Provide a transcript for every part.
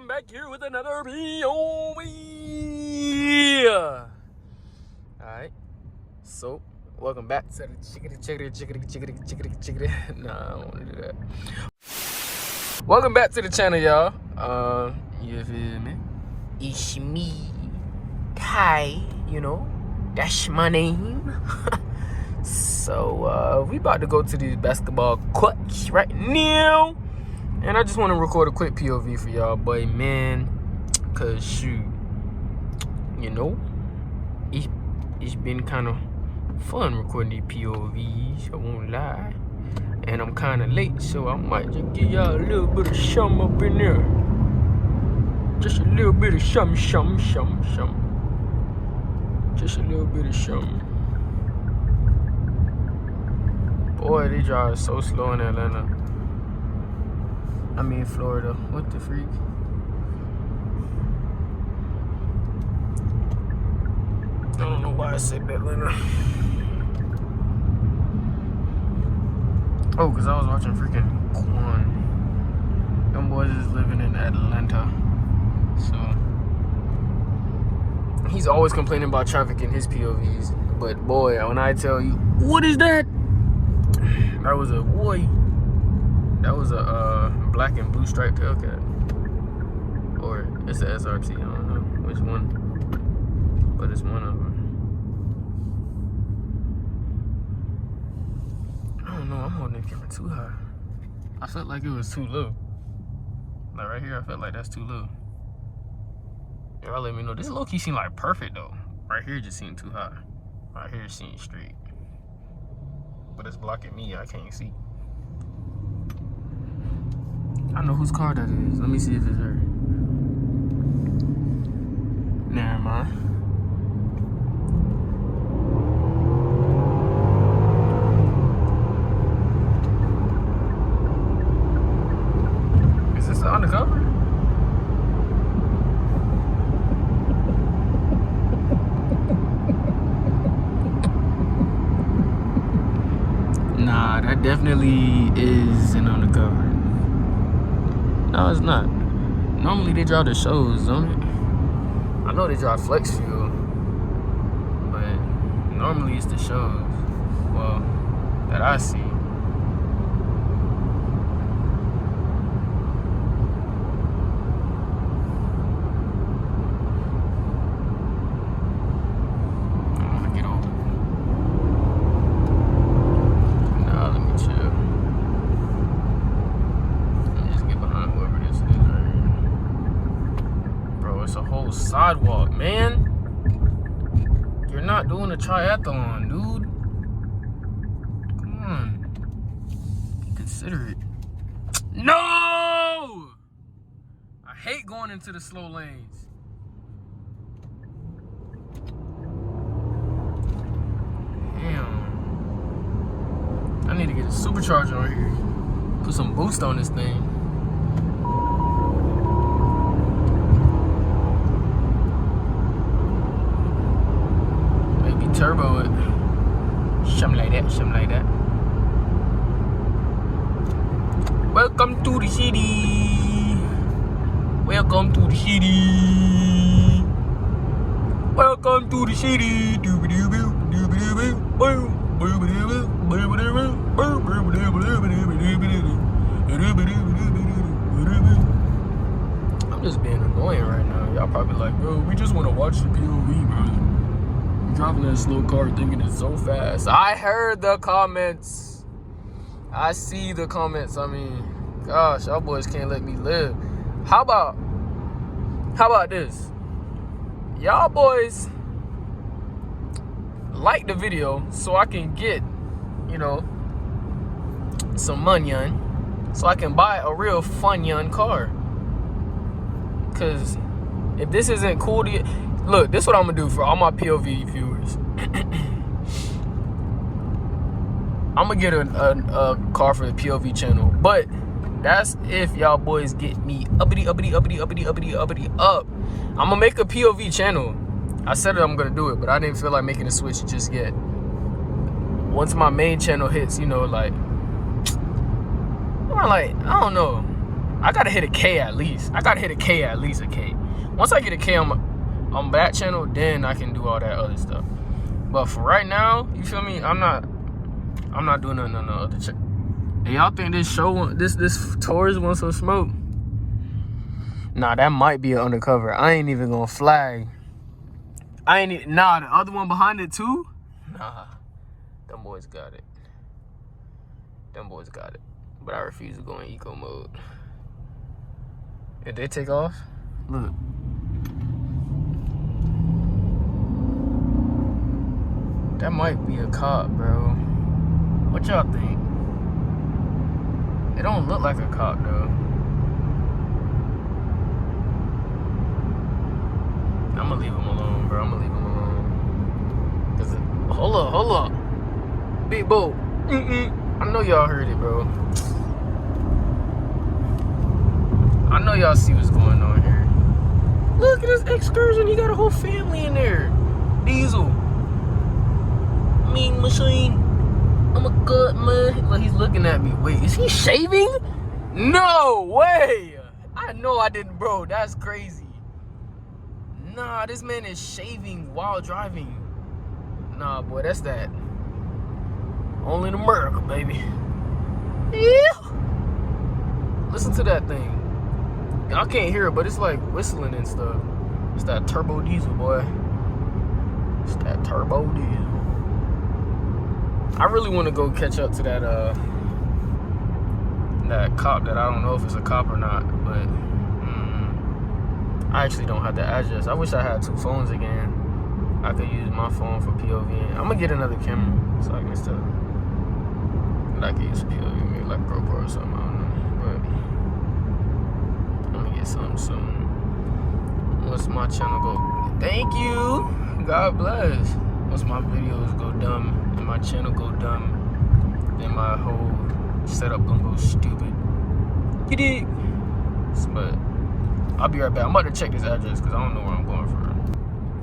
am back here with another POV. Alright, so welcome back to the chickadee. Nah, I don't want to do that. Welcome back to the channel, y'all. You feel me? It's me, Kai. You know, that's my name. So we about to go to these basketball courts right now. And I just want to record a quick POV for y'all, boy, man. Cause shoot, you know, it's been kind of fun recording these POVs, I won't lie. And I'm kind of late, so I might just give y'all a little bit of something up in there. Just a little bit of something. Just a little bit of something. Boy, they drive so slow in Atlanta. I mean, Florida. What the freak? I don't know why I said Atlanta. Oh, because I was watching freaking Quan. Them boys is living in Atlanta. So, he's always complaining about traffic in his POVs. But boy, when I tell you, what is that? That was a boy. That was a black and blue striped Hellcat. Or it's a SRT, I don't know which one. But it's one of them. I don't know, I'm holding the camera too high. I felt like it was too low. Like right here, I felt like that's too low. Y'all let me know. This low-key seemed like perfect though. Right here just seemed too high. Right here it seemed straight. But it's blocking me, I can't see. I know whose car that is. Let me see if it's her. Never mind. Is this the undercover? Nah, that definitely is an undercover. No, it's not. Normally they drive the shows, don't it? I know they drive flex fuel, but normally it's the shows. Well, that I see. I want to get over. Nah, let me chill. It's a whole sidewalk, man. You're not doing a triathlon, dude. Come on. Consider it. No! I hate going into the slow lanes. Damn. I need to get a supercharger on here. Put some boost on this thing. Turbo it. Something like that. Welcome to the city. Welcome to the city. Welcome to the city. I'm just being annoying right now. Y'all probably like, bro, we just want to watch the POV, bro. Driving that slow car thinking it's so fast. I heard the comments. I see the comments. I mean, gosh, y'all boys can't let me live. How about this? Y'all boys like the video so I can get, you know, some money so I can buy a real fun car. Cause if this isn't cool to you, look, this is what I'm gonna do for all my POV viewers. I'm gonna get a car for the POV channel, but that's if y'all boys get me uppity up. I'm gonna make a POV channel. I said I'm gonna do it, but I didn't feel like making a switch just yet. Once my main channel hits, you know, like, I don't know. I gotta hit a K at least. I gotta hit a K at least, a K. Once I get a K on that channel, then I can do all that other stuff. But for right now, you feel me? I'm not doing nothing on the other channel. And y'all think this Taurus wants some smoke? Nah, that might be an undercover. I ain't even gonna flag. Nah, the other one behind it too? Nah, them boys got it. Them boys got it. But I refuse to go in eco mode. If they take off, look. That might be a cop, bro. What y'all think? It don't look like a cop, though. I'm gonna leave him alone, bro. I'm gonna leave him alone. Cause hold up. Big Bo. I know y'all heard it, bro. I know y'all see what's going on here. Look at this excursion. He got a whole family in there. Diesel. Mean machine. I'm a good man. Look, he's looking at me. Wait, is he shaving? No way. I know I didn't, bro. That's crazy. Nah, this man is shaving while driving. Nah, boy, that's that. Only in America, baby. Yeah. Listen to that thing. I can't hear it, but it's like whistling and stuff. It's that turbo diesel, boy. It's that turbo diesel. I really want to go catch up to that cop that I don't know if it's a cop or not, but I actually don't have the address. I wish I had 2 phones again. I could use my phone for POV. I'm gonna get another camera so I can still. And I can use POV, maybe like GoPro or something. I don't know, but I'm gonna get something soon. Once my channel go, thank you. God bless. Once my videos go dumb and my channel go dumb, then my whole setup gonna go stupid. You dig? But I'll be right back. I'm about to check this address because I don't know where I'm going for.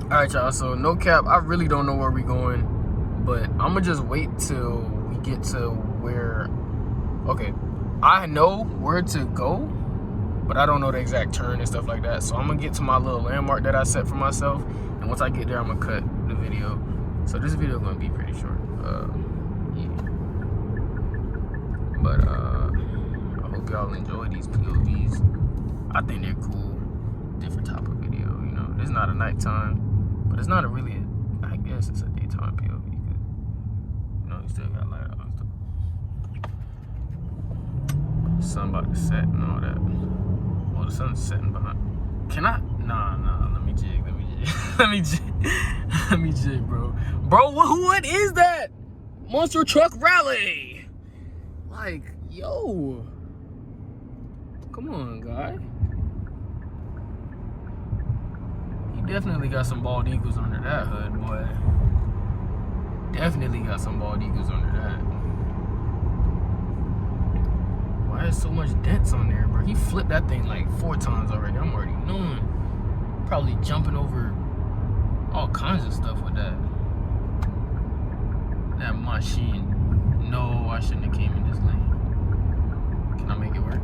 Alright, y'all. So, no cap. I really don't know where we're going. But I'm going to just wait till we get to where... Okay. I know where to go, but I don't know the exact turn and stuff like that. So, I'm going to get to my little landmark that I set for myself. And once I get there, I'm going to cut the video. So, this video is going to be pretty short. Yeah. But, I hope y'all enjoy these POVs. I think they're cool. Different type of video, you know. It's not a nighttime, but it's not a really, I guess it's a daytime POV because, you know, you still got light out and stuff. Sun about to set and all that. Oh, the sun's setting behind. Can I? Nah, let me jig. Let me jig, bro. Bro, what is that? Monster Truck Rally. Like, yo. Come on, guy. Definitely got some bald eagles under that hood, boy. Definitely got some bald eagles under that. Why is so much dents on there, bro? He flipped that thing like 4 times already. I'm already knowing. Probably jumping over all kinds of stuff with that. That machine. No, I shouldn't have came in this lane. Can I make it work?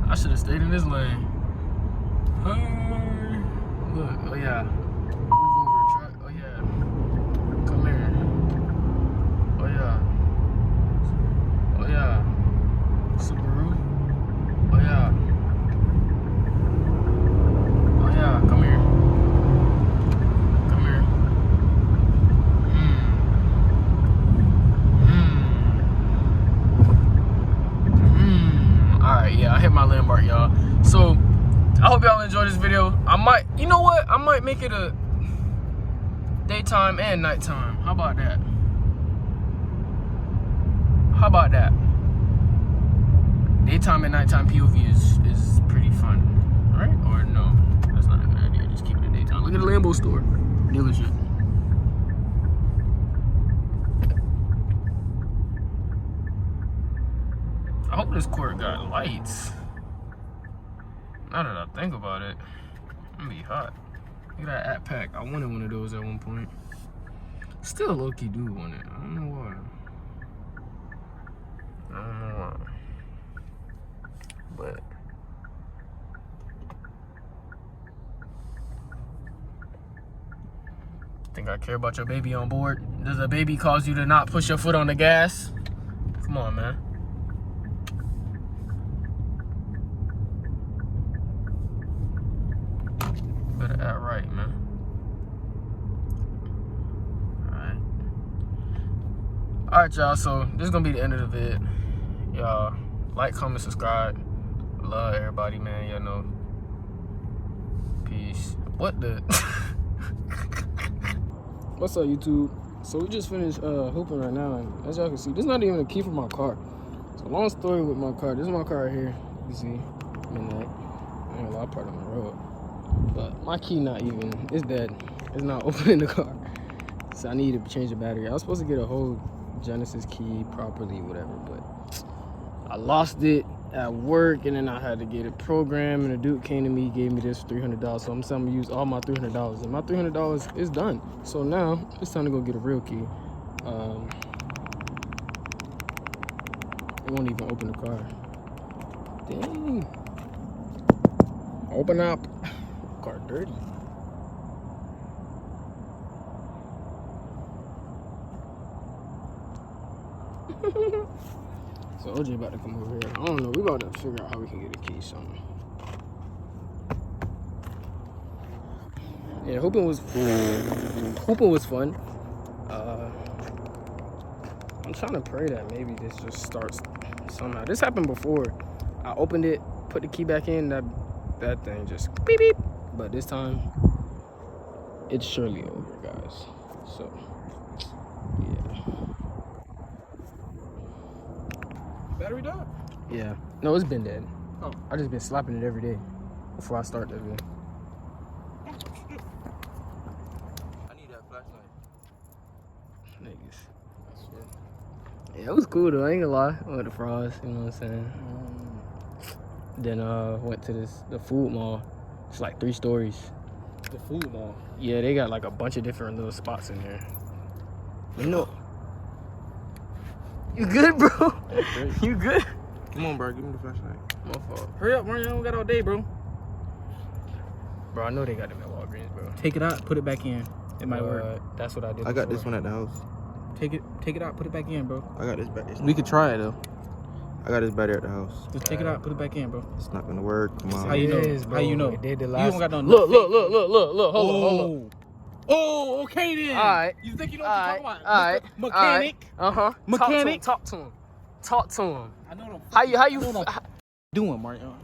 I should have stayed in this lane. Hey, look, oh yeah. Move over, truck. Oh yeah. Come here. Oh yeah. Oh yeah. Subaru. Oh yeah. Oh yeah, come here. Come here. Alright, yeah, I hit my landmark, y'all. So, I hope y'all enjoyed this video. I might, you know what? I might make it a daytime and nighttime. How about that? How about that? Daytime and nighttime POV is pretty fun. Right? Or no? That's not a good idea. Just keep it in daytime. Look at the Lambo store. Dealership. I hope this court got lights. Now that I think about it, I'm gonna be hot. Look at that app pack. I wanted one of those at one point. Still low-key do want it. I don't know why. But think I care about your baby on board? Does a baby cause you to not push your foot on the gas? Come on, man. Better act right, man. Alright, y'all, so this is gonna be the end of the vid. Y'all like, comment, subscribe. Love everybody, man. Y'all know. Peace. What the? What's up, YouTube? So we just finished hooping right now, and as y'all can see, this is not even a key for my car. So long story with my car. This is my car right here. You can see midnight. I ain't a lot of part on the road, but my key not even. It's dead. It's not opening the car. So I need to change the battery. I was supposed to get a whole Genesis key properly, whatever, but I lost it at work, and then I had to get it programmed, and the dude came to me, gave me this $300, so I'm saying I'm gonna use all my $300, and my $300 is done. So now it's time to go get a real key. It won't even open the car. Dang. Open up. Car dirty. So OJ about to come over here. I don't know. We about to figure out how we can get a key. Something. Yeah, hooping was fun. I'm trying to pray that maybe this just starts somehow. This happened before. I opened it, put the key back in. That thing just beep beep. But this time, it's surely over, guys. So yeah. Battery died? Yeah. No, it's been dead. Oh. I just been slapping it every day before I start that video. I need that flashlight. Niggas. I swear. Yeah, it was cool though. I ain't gonna lie. I went to Frost, you know what I'm saying? Then went to the food mall. It's like 3 stories. The food mall? Yeah, they got like a bunch of different little spots in there. You know. You good, bro? You good? Come on, bro. Give me the flashlight. My fault. Hurry up, man. I don't got all day, bro. Bro, I know they got them at Walgreens, bro. Take it out. Put it back in. It might work. That's what I did. I got this one at the house. Take it out. Put it back in, bro. I got this battery. We could try it, though. I got this battery at the house. Just take it out. Put it back in, bro. It's not gonna work. Come on. How you know? It is, bro. How you know? It did the You last. don't got no. Look. Hold on. Oh, okay then. All right. You think you know what you're talking about? All right. Mr. Mechanic. Mechanic. Talk to him. Talk to him. I know them. How you doing, Mario?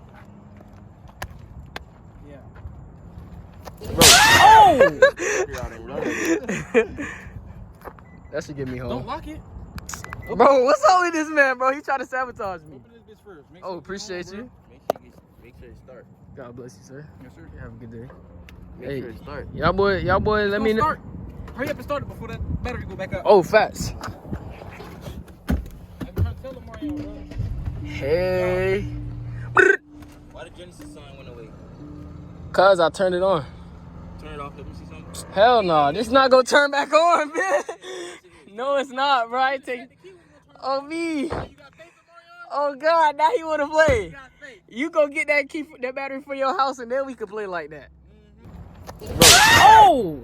Yeah. Oh! That should get me home. Don't lock it. Bro, what's up with this man, bro? He tried to sabotage me. Open this bitch first. Make Oh, sure appreciate you. you. Make sure you start. God bless you, sir. Yes, sir. Have a good day. Make Hey, sure you start. y'all boy, let me know. Start. Hurry up and start it before that battery go back up. Oh, facts. I'm trying to tell him, Mario, bro. Hey. Why the Genesis sign went away? Cause I turned it on. Turn it off. Let me see something. Hell no, this not gonna turn back on, man. No, it's not, bro. I take. Oh me. Oh God, now he wanna play. You go get that key, that battery for your house, and then we can play like that. Oh!